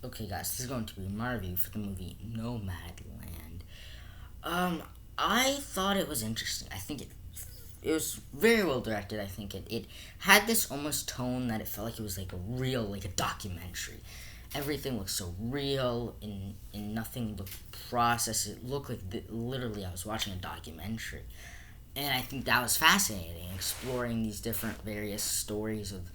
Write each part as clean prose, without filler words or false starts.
Okay, guys, this is going to be my review for the movie Nomadland. I thought it was interesting. I think it was very well directed. I think it had this almost tone that it felt like it was like a real, like a documentary. Everything looked so real, and nothing looked processed. It looked like literally I was watching a documentary, and I think that was fascinating, exploring these different various stories of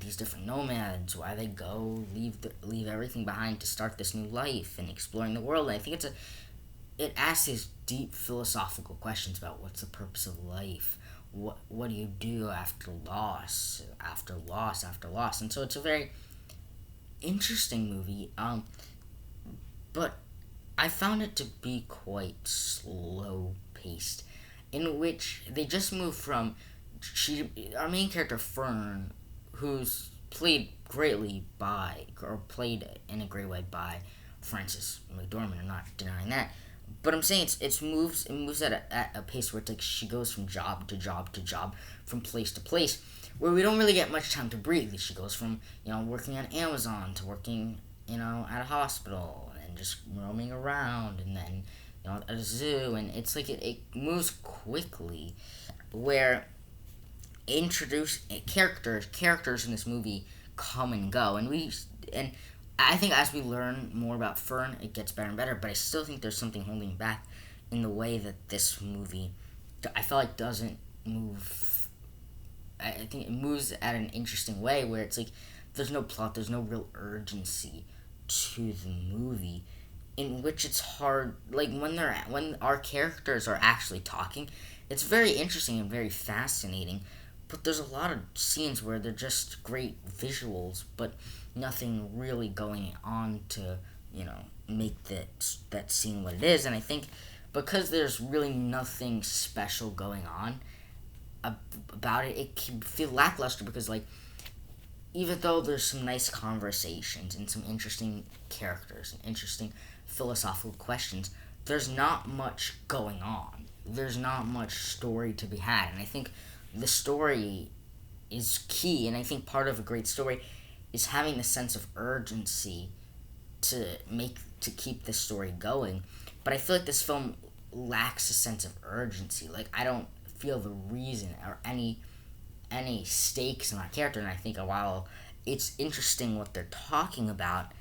these different nomads, why they go, leave everything behind to start this new life, and exploring the world. And I think it asks these deep philosophical questions about what's the purpose of life, what do you do after loss, after loss, and so it's a very interesting movie. But I found it to be quite slow paced, in which they just moved from our main character Fern, who's played in a great way by Frances McDormand. I'm not denying that, but I'm saying it moves at a pace where it's like she goes from job to job to job, from place to place, where we don't really get much time to breathe. She goes from working on Amazon to working at a hospital, and just roaming around, and then at a zoo, and it's like it moves quickly, where introduce characters in this movie come and go, and I think as we learn more about Fern, it gets better and better. But I still think there's something holding back in the way that this movie, I feel like, doesn't move. I think it moves at an interesting way where it's like there's no plot, there's no real urgency to the movie, in which it's hard, like when our characters are actually talking, it's very interesting and very fascinating, but there's a lot of scenes where they're just great visuals, but nothing really going on to make that scene what it is. And I think because there's really nothing special going on about it, it can feel lackluster, because like even though there's some nice conversations and some interesting characters and interesting philosophical questions, there's not much going on. There's not much story to be had. And I think the story is key. And I think part of a great story is having the sense of urgency to keep the story going. But I feel like this film lacks a sense of urgency. Like, I don't feel the reason or any stakes in that character. And I think while it's interesting what they're talking about,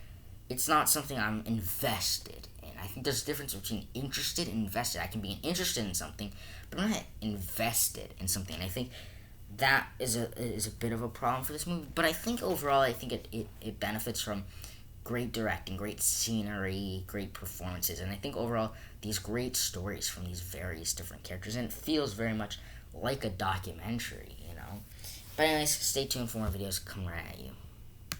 it's not something I'm invested in. I think there's a difference between interested and invested. I can be interested in something, but I'm not invested in something. And I think that is a bit of a problem for this movie. But I think overall, I think it benefits from great directing, great scenery, great performances, and I think overall these great stories from these various different characters, and it feels very much like a documentary. But anyways, stay tuned for more videos coming right at you.